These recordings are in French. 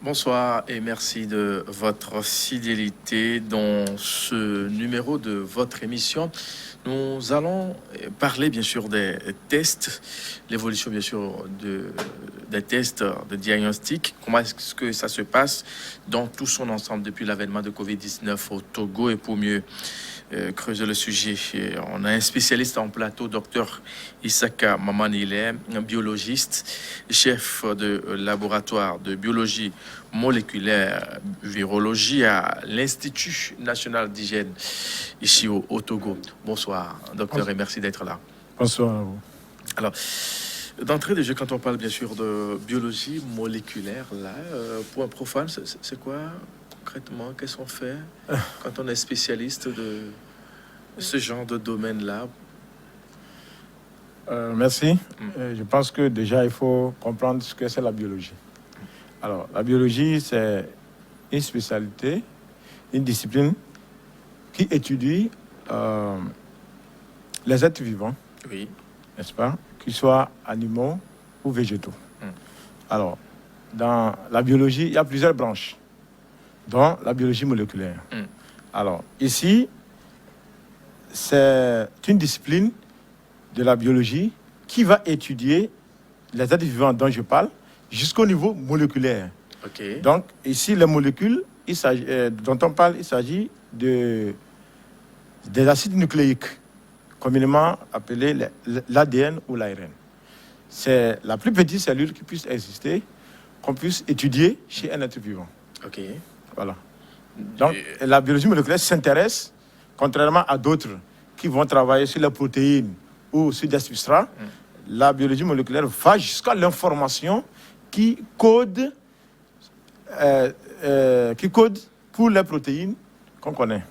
Bonsoir et merci de votre fidélité dans ce numéro de votre émission. Nous allons parler bien sûr des tests, l'évolution bien sûr des tests de diagnostic, comment est-ce que ça se passe dans tout son ensemble depuis l'avènement de Covid-19 au Togo et pour mieux creuser le sujet. On a un spécialiste en plateau, docteur Isaka Mamanile, un biologiste, chef de laboratoire de biologie moléculaire virologie à l'Institut national d'hygiène ici au Togo. Bonsoir, docteur, et merci d'être là. Bonsoir à vous. Alors, d'entrée de jeu, quand on parle bien sûr de biologie moléculaire, là, pour un profane, c'est quoi concrètement? Qu'est-ce qu'on fait quand on est spécialiste de ce genre de domaine-là? Merci. Je pense que déjà, il faut comprendre ce que c'est la biologie. Alors, la biologie, c'est une spécialité, une discipline qui étudie les êtres vivants, Oui. n'est-ce pas, qu'ils soient animaux ou végétaux. Alors, dans la biologie, il y a plusieurs branches, dont la biologie moléculaire. Alors, ici, c'est une discipline de la biologie qui va étudier les êtres vivants dont je parle jusqu'au niveau moléculaire. OK. Donc, ici, les molécules dont on parle, il s'agit des acides nucléiques, communément appelés l'ADN ou l'ARN. C'est la plus petite cellule qui puisse exister, qu'on puisse étudier chez un être vivant. OK. Voilà. Donc, la biologie moléculaire s'intéresse, contrairement à d'autres qui vont travailler sur les protéines ou sur des substrats, la biologie moléculaire va jusqu'à l'information qui code pour les protéines qu'on connaît.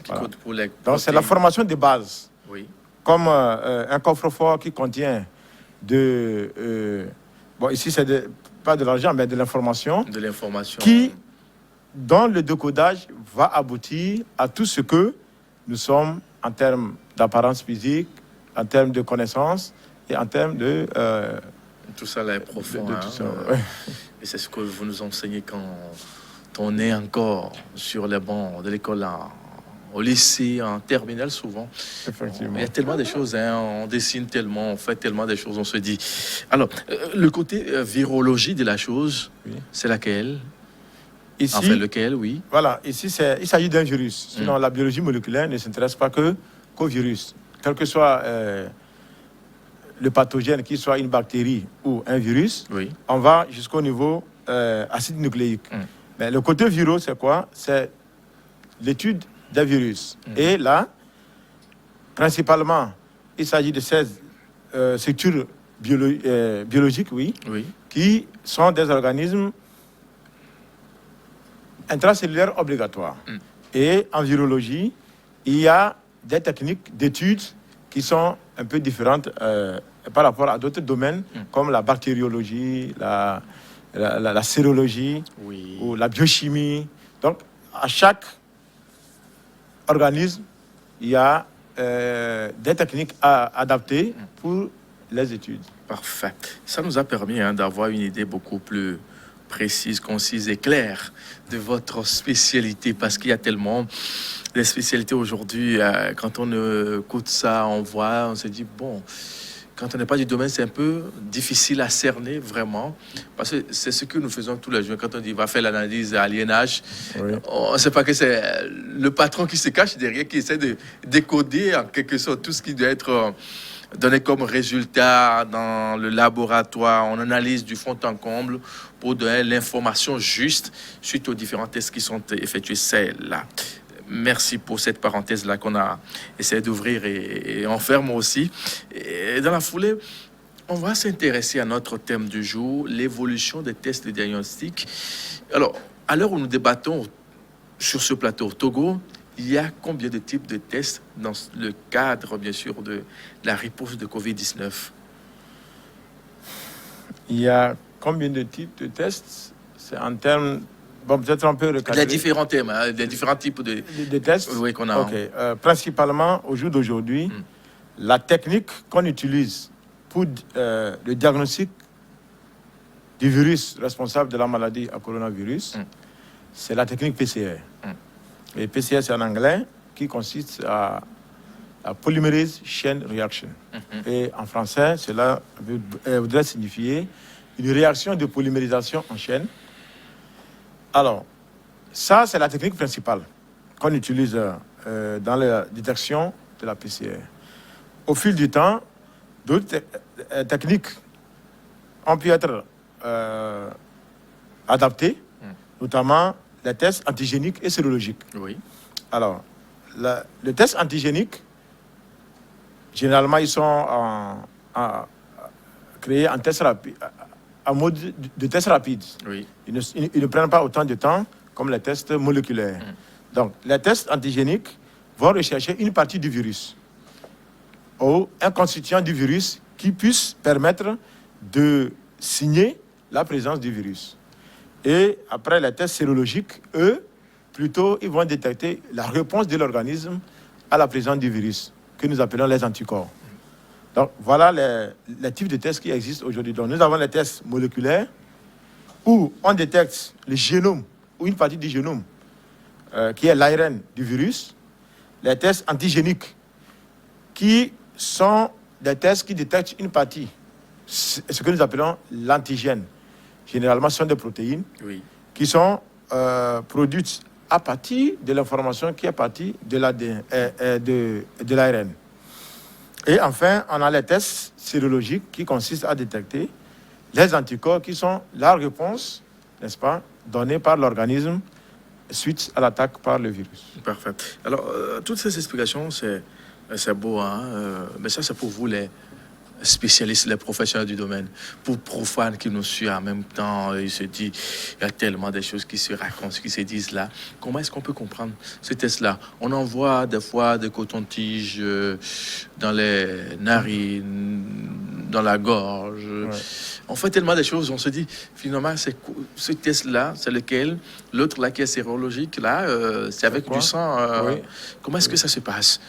Qui code pour les Donc, c'est la formation de base. Oui. Comme un coffre-fort qui contient bon, ici, c'est pas de l'argent, mais de l'information. De l'information. Qui, dans le décodage, va aboutir à tout ce que nous sommes en termes d'apparence physique, en termes de connaissances et en termes de... tout ça là est profond. de hein, tout ça, et c'est ce que vous nous enseignez quand on est encore sur les bancs de l'école, au lycée, en terminale souvent. Effectivement. Il y a tellement de choses, hein, on dessine tellement, on fait tellement de choses, on se dit. Alors, le côté virologie de la chose, Oui. c'est laquelle? Ici, Enfin, lequel, oui. voilà, ici, il s'agit d'un virus. Sinon, la biologie moléculaire ne s'intéresse pas qu'au virus. Quel que soit le pathogène, qu'il soit une bactérie ou un virus, Oui. on va jusqu'au niveau acide nucléique. Mais le côté virus, c'est quoi? C'est l'étude des virus. Et là, principalement, il s'agit de 16 structures biologiques, oui, Oui. qui sont des organismes intracellulaires obligatoires. Et en virologie, il y a des techniques d'études qui sont un peu différentes par rapport à d'autres domaines, comme la bactériologie, la sérologie, Oui. ou la biochimie. Donc, à chaque organisme, il y a des techniques adaptées pour les études. Parfait. Ça nous a permis d'avoir une idée beaucoup plus précise, concise et claire de votre spécialité, parce qu'il y a tellement de spécialités aujourd'hui. Quand on écoute ça, on voit, on se dit, bon, quand on n'est pas du domaine, c'est un peu difficile à cerner vraiment, parce que c'est ce que nous faisons tous les jours. Quand on dit, va faire l'analyse aliénage, Oui. on ne sait pas que c'est le patron qui se cache derrière, qui essaie de décoder en quelque sorte tout ce qui doit être donné comme résultat dans le laboratoire. On analyse du fond en comble pour donner l'information juste suite aux différents tests qui sont effectués. C'est là. Merci pour cette parenthèse-là qu'on a essayé d'ouvrir et on ferme aussi. Et dans la foulée, on va s'intéresser à notre thème du jour, l'évolution des tests de diagnostic. Alors, à l'heure où nous débattons sur ce plateau au Togo, il y a combien de types de tests dans le cadre, bien sûr, de la riposte de Covid-19? Il y a combien de types de tests? C'est en termes... Bon, peut-être on peut recadrer. Les différents thèmes, les différents types de tests. Oui, qu'on a. Ok. Principalement, au jour d'aujourd'hui, la technique qu'on utilise pour le diagnostic du virus responsable de la maladie à coronavirus, c'est la technique PCR. Et PCR, c'est en anglais, qui consiste à polymerase chain reaction. Et en français, cela voudrait signifier une réaction de polymérisation en chaîne. Alors, ça, c'est la technique principale qu'on utilise dans la détection de la PCR. Au fil du temps, d'autres techniques ont pu être adaptées, notamment les tests antigéniques et sérologiques. Oui. Alors, le test antigénique, généralement, ils sont créés en test rapide, en mode de test rapide. Oui. Ils ne prennent pas autant de temps comme les tests moléculaires. Donc, les tests antigéniques vont rechercher une partie du virus ou un constituant du virus qui puisse permettre de signer la présence du virus. Et après les tests sérologiques, eux, plutôt, ils vont détecter la réponse de l'organisme à la présence du virus, que nous appelons les anticorps. Donc, voilà les types de tests qui existent aujourd'hui. Donc, nous avons les tests moléculaires où on détecte le génome ou une partie du génome qui est l'ARN du virus. Les tests antigéniques qui sont des tests qui détectent une partie, ce que nous appelons l'antigène. Généralement, ce sont des protéines qui sont produites à partir de l'information qui est partie de l'ARN. Et enfin, on a les tests sérologiques qui consistent à détecter les anticorps qui sont la réponse, n'est-ce pas, donnée par l'organisme suite à l'attaque par le virus. Parfait. Alors, toutes ces explications, c'est beau, hein? Mais ça, c'est pour vous, les spécialistes, les professionnels du domaine. Pour profanes qui nous suivent en même temps, il se dit, il y a tellement de choses qui se racontent, qui se disent là. Comment est-ce qu'on peut comprendre ce test-là? On en voit des fois des cotons-tiges dans les narines, dans la gorge. Ouais. On fait tellement de choses, on se dit, finalement, ce test-là, c'est lequel? L'autre, là, qui est sérologique, là, c'est avec du sang. Oui. Comment est-ce que ça se passe?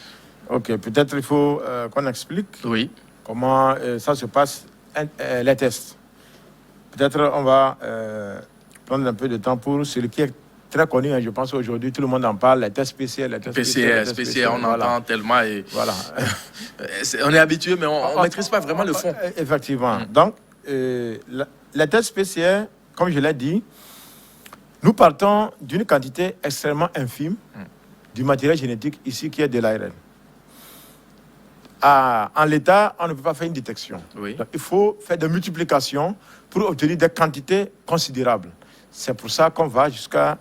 Ok, peut-être il faut qu'on explique. Oui. Comment ça se passe, les tests. Peut-être on va prendre un peu de temps pour celui qui est très connu, hein, je pense aujourd'hui, tout le monde en parle, les tests PCR, les tests PCR, on entend tellement. Et voilà. On est habitué, mais on ne maîtrise pas vraiment le fond. Effectivement. Donc, les tests PCR, comme je l'ai dit, nous partons d'une quantité extrêmement infime du matériel génétique ici qui est de l'ARN. En l'état, on ne peut pas faire une détection. Oui. Donc, il faut faire des multiplications pour obtenir des quantités considérables. C'est pour ça qu'on va jusqu'à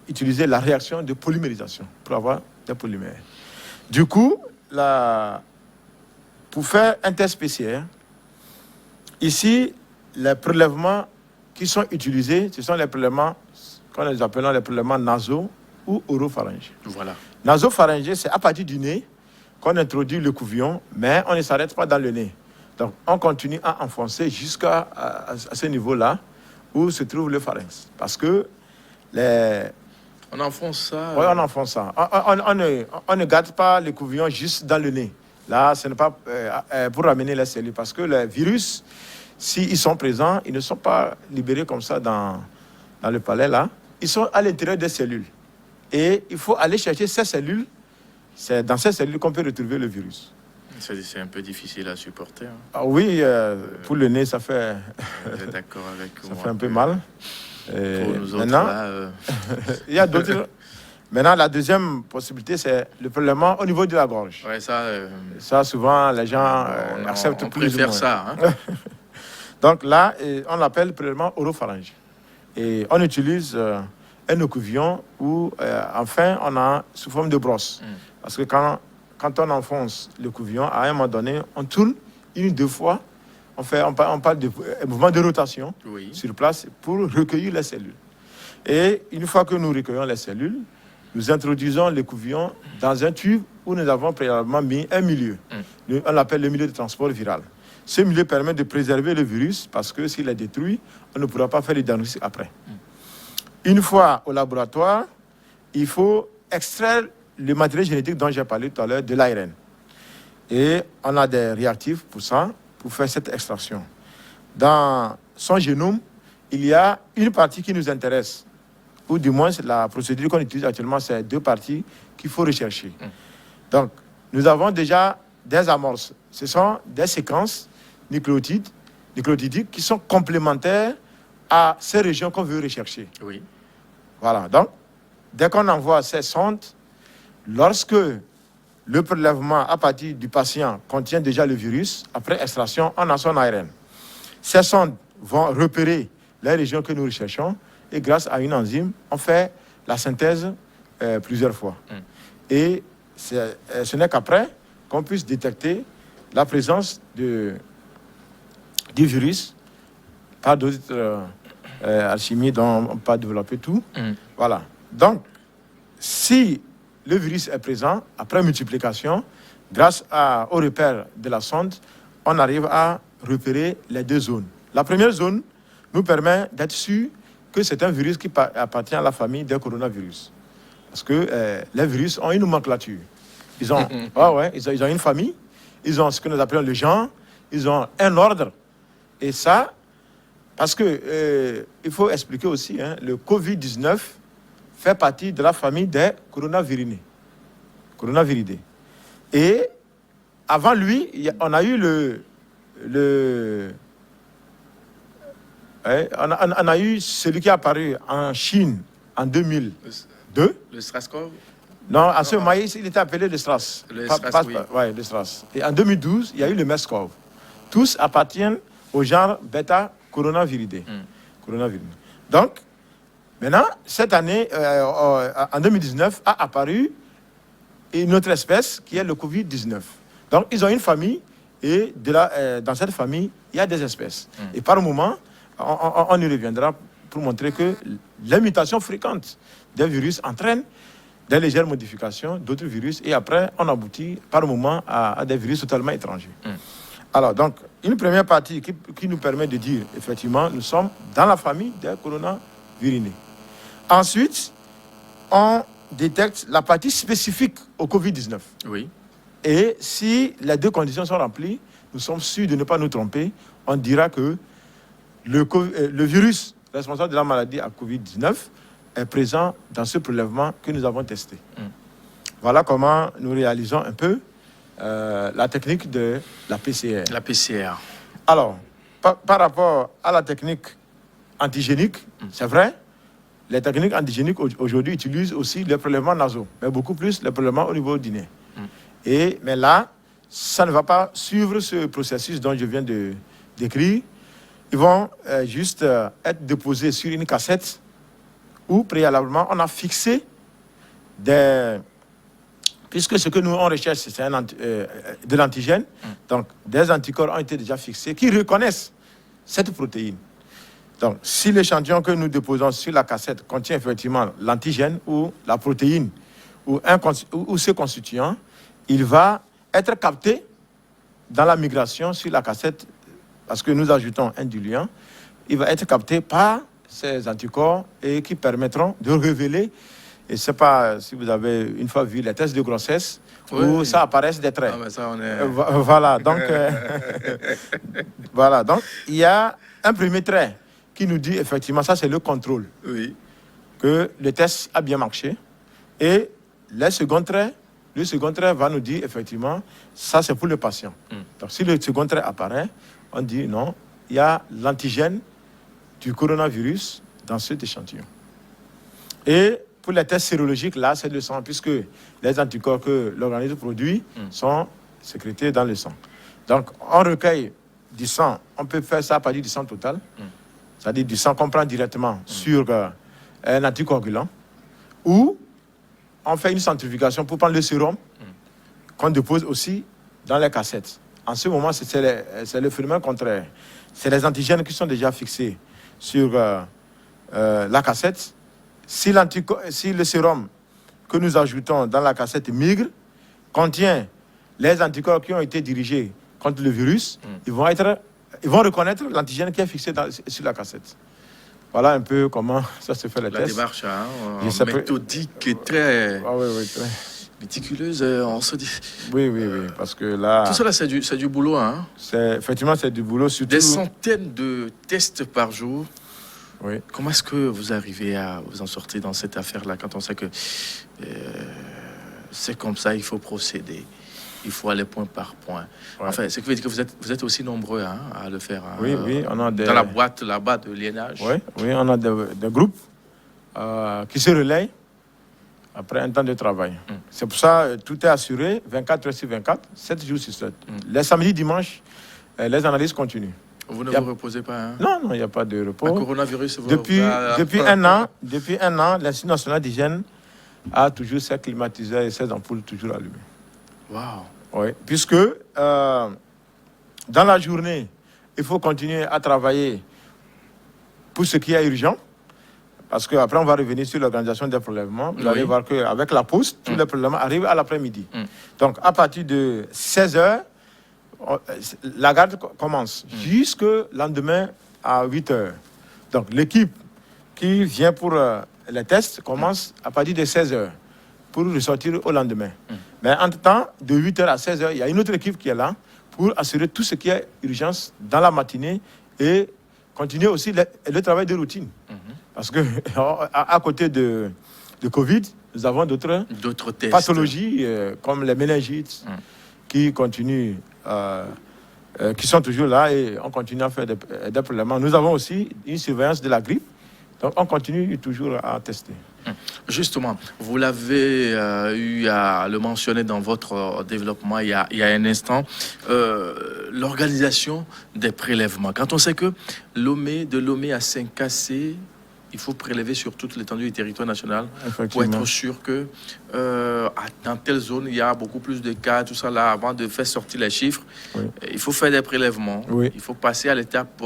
utiliser la réaction de polymérisation pour avoir des polymères. Du coup, pour faire un test PCR, ici, les prélèvements qui sont utilisés, ce sont les prélèvements qu'on les appelle les prélèvements nasaux ou oropharyngés. Voilà. Nasopharyngés, c'est à partir du nez qu'on introduit le couvillon, mais on ne s'arrête pas dans le nez. Donc, on continue à enfoncer jusqu'à ce niveau-là où se trouve le pharynx. Parce que on enfonce ça. Oui, on enfonce ça. On ne garde pas le couvillon juste dans le nez. Là, ce n'est pas pour ramener les cellules. Parce que les virus, s'ils sont présents, ils ne sont pas libérés comme ça dans le palais, là. Ils sont à l'intérieur des cellules. Et il faut aller chercher ces cellules. C'est dans ces cellules qu'on peut retrouver le virus. C'est un peu difficile à supporter. Hein. Ah oui, pour le nez, ça fait... D'accord avec ça fait un peu mal. Pour nous autres, maintenant, là, il y a d'autres... Maintenant, la deuxième possibilité, c'est le prélèvement au niveau de la gorge. Ouais, ça... Ça, souvent, les gens acceptent plus ou moins. Ça. Hein. Donc là, on l'appelle prélèvement oropharyngé. Et on utilise un ocouvillon où, enfin, on a sous forme de brosse. Parce que quand on enfonce le couvillon, à un moment donné, on tourne une ou deux fois. On parle de mouvement de rotation sur place pour recueillir les cellules. Et une fois que nous recueillons les cellules, nous introduisons le couvillon dans un tube où nous avons préalablement mis un milieu. On l'appelle le milieu de transport viral. Ce milieu permet de préserver le virus parce que s'il est détruit, on ne pourra pas faire le diagnostic après. Une fois au laboratoire, il faut extraire le matériel génétique dont j'ai parlé tout à l'heure, de l'ARN. Et on a des réactifs pour ça, pour faire cette extraction. dans son génome, il y a une partie qui nous intéresse. Ou du moins, la procédure qu'on utilise actuellement, c'est 2 parties qu'il faut rechercher. Donc, nous avons déjà des amorces. Ce sont des séquences nucléotidiques qui sont complémentaires à ces régions qu'on veut rechercher. Oui. Voilà. Donc, dès qu'on envoie ces sondes, lorsque le prélèvement à partir du patient contient déjà le virus, après extraction, on a son ARN. Ces sondes vont repérer les régions que nous recherchons et grâce à une enzyme, on fait la synthèse plusieurs fois. Et ce n'est qu'après qu'on puisse détecter la présence du virus par d'autres alchimies dont on ne peut pas développer tout. Voilà. Donc, si le virus est présent, après multiplication, grâce au repère de la sonde, on arrive à repérer les 2 zones. La première zone nous permet d'être sûr que c'est un virus qui appartient à la famille des coronavirus. Parce que les virus ont une nomenclature. Ils ont, ils ont une famille, ils ont ce que nous appelons le genre, ils ont un ordre. Et ça, parce que il faut expliquer aussi, le Covid-19 fait partie de la famille des coronaviridés. Et avant lui, on a eu on a eu celui qui est apparu en Chine en 2002. Le SARS-CoV? Non, à ce moment, il était appelé le SRAS. Le SRAS, oui. Ouais, le SRAS. Et en 2012, il y a eu le MERS-CoV. Tous appartiennent au genre bêta-coronaviridés. Donc, maintenant, cette année, en 2019, a apparu une autre espèce qui est le Covid-19. Donc, ils ont une famille et dans cette famille, il y a des espèces. Et par moment, on y reviendra pour montrer que les mutations fréquentes des virus entraînent des légères modifications d'autres virus et après, on aboutit par moment à des virus totalement étrangers. Alors, donc, une première partie qui nous permet de dire, effectivement, nous sommes dans la famille des coronaviridés. Ensuite, on détecte la partie spécifique au Covid-19. Oui. Et si les 2 conditions sont remplies, nous sommes sûrs de ne pas nous tromper. On dira que le virus responsable de la maladie à Covid-19 est présent dans ce prélèvement que nous avons testé. Voilà comment nous réalisons un peu la technique de la PCR. La PCR. Alors, par rapport à la technique antigénique, c'est vrai, les techniques antigéniques aujourd'hui utilisent aussi les prélèvements nasaux, mais beaucoup plus les prélèvements au niveau du nez. Mais là, ça ne va pas suivre ce processus dont je viens de décrire. Ils vont juste être déposés sur une cassette où préalablement on a fixé puisque ce que nous on recherche c'est de l'antigène, donc des anticorps ont été déjà fixés qui reconnaissent cette protéine. Donc si l'échantillon que nous déposons sur la cassette contient effectivement l'antigène ou la protéine ou ce constituant, il va être capté dans la migration sur la cassette parce que nous ajoutons un diluant, il va être capté par ces anticorps et qui permettront de révéler, et je ne sais pas si vous avez une fois vu les tests de grossesse, où ça apparaissent des traits. Ah, mais ça, on est... Voilà, donc, voilà, donc il y a un premier trait qui nous dit effectivement, ça c'est le contrôle, que le test a bien marché, et le second trait va nous dire effectivement, ça c'est pour le patient. Donc si le second trait apparaît, on dit non, il y a l'antigène du coronavirus dans cet échantillon. Et pour les tests sérologiques, là, c'est le sang, puisque les anticorps que l'organisme produit sont sécrétés dans le sang. Donc, on recueille du sang, on peut faire ça à partir du sang total, c'est-à-dire du sang qu'on prend directement sur un anticoagulant, ou on fait une centrifugation pour prendre le sérum qu'on dépose aussi dans les cassettes. En ce moment, c'est le phénomène contraire. C'est les antigènes qui sont déjà fixés sur la cassette. Si le sérum que nous ajoutons dans la cassette migre contient les anticorps qui ont été dirigés contre le virus, ils vont reconnaître l'antigène qui est fixé sur la cassette. Voilà un peu comment ça se fait, les tests. La démarche méthodique est très... Ah, oui, très... Méticuleuse, on se dit. Oui, parce que là... Tout cela, c'est du boulot, hein? Effectivement, c'est du boulot, surtout... Des centaines de tests par jour. Oui. Comment est-ce que vous arrivez à vous en sortir dans cette affaire-là quand on sait que c'est comme ça, il faut procéder, il faut aller point par point. Ouais. Enfin, ce qui veut dire que vous êtes aussi nombreux hein, à le faire. Hein, Oui, on a des... Dans la boîte là-bas de l'INH. Oui, on a des groupes qui se relayent après un temps de travail. C'est pour ça que tout est assuré, 24 heures sur 24, 7 jours sur 7. Les samedis, dimanches, les analyses continuent. Vous ne vous reposez pas, hein? Non, il n'y a pas de repos. Le coronavirus, depuis un an, l'Institut national d'hygiène a toujours ses climatiseurs et ses ampoules toujours allumées. Waouh! Oui, puisque dans la journée, il faut continuer à travailler pour ce qui est urgent. Parce qu'après, on va revenir sur l'organisation des prélèvements. Vous allez voir qu'avec la pause, tous les prélèvements arrivent à l'après-midi. Donc, à partir de 16h, la garde commence jusqu'au lendemain à 8h. Donc, l'équipe qui vient pour les tests commence à partir de 16h pour ressortir au lendemain. Mais entre-temps, de 8h à 16h, il y a une autre équipe qui est là pour assurer tout ce qui est urgence dans la matinée et continuer aussi le travail de routine. Parce que à côté de Covid, nous avons d'autres pathologies comme les méningites qui continuent, qui sont toujours là et on continue à faire des prélèvements. Nous avons aussi une surveillance de la grippe, donc on continue toujours à tester. Justement, vous l'avez eu à le mentionner dans votre développement il y a un instant, l'organisation des prélèvements. Quand on sait que de Lomé à Saint-Cassé, il faut prélever sur toute l'étendue du territoire national pour être sûr que dans telle zone, il y a beaucoup plus de cas, tout ça là, avant de faire sortir les chiffres, il faut faire des prélèvements. Il faut passer à l'étape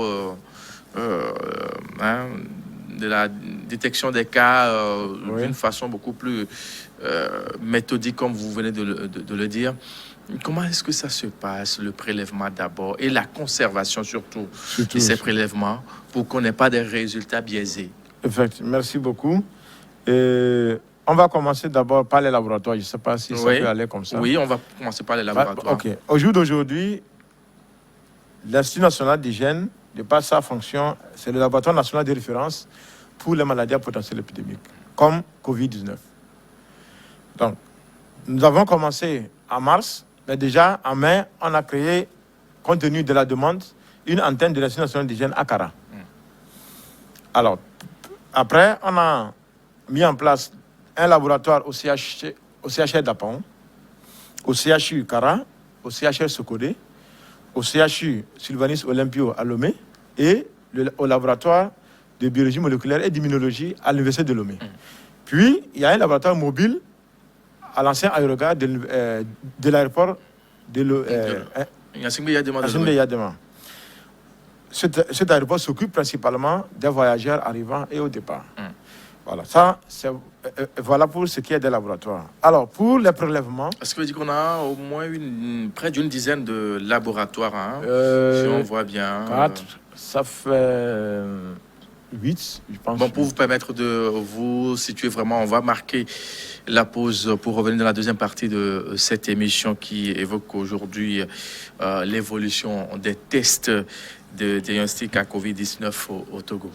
de la détection des cas d'une façon beaucoup plus méthodique, comme vous venez de le dire. Comment est-ce que ça se passe, le prélèvement d'abord, et la conservation surtout de ces prélèvements, pour qu'on n'ait pas des résultats biaisés? Effectivement, merci beaucoup. On va commencer d'abord par les laboratoires. Je ne sais pas si ça peut aller comme ça. Oui, on va commencer par les laboratoires. OK. Au jour d'aujourd'hui, l'Institut national d'hygiène, de par sa fonction, c'est le laboratoire national de référence pour les maladies à potentiel épidémique, comme Covid-19. Donc, nous avons commencé en mars, mais déjà en mai, on a créé, compte tenu de la demande, une antenne de l'Institut national d'hygiène à Kara. Alors, après, on a mis en place un laboratoire au CHR d'Apon, au CHU Kara, au CHR Sokodé, au CHU Sylvanus Olympio à Lomé et au laboratoire de biologie moléculaire et d'immunologie à l'Université de Lomé. Puis, il y a un laboratoire mobile à l'ancien aérogare de l'aéroport de Yadema. Cet aéroport s'occupe principalement des voyageurs arrivant et au départ. Voilà, voilà pour ce qui est des laboratoires. Alors, pour les prélèvements... Est-ce que vous dites qu'on a au moins près d'une dizaine de laboratoires, hein, si on voit bien 4, ça fait 8, je pense. Bon, pour vous permettre de vous situer vraiment, on va marquer la pause pour revenir dans la deuxième partie de cette émission qui évoque aujourd'hui l'évolution des tests de diagnostic à Covid-19 au Togo.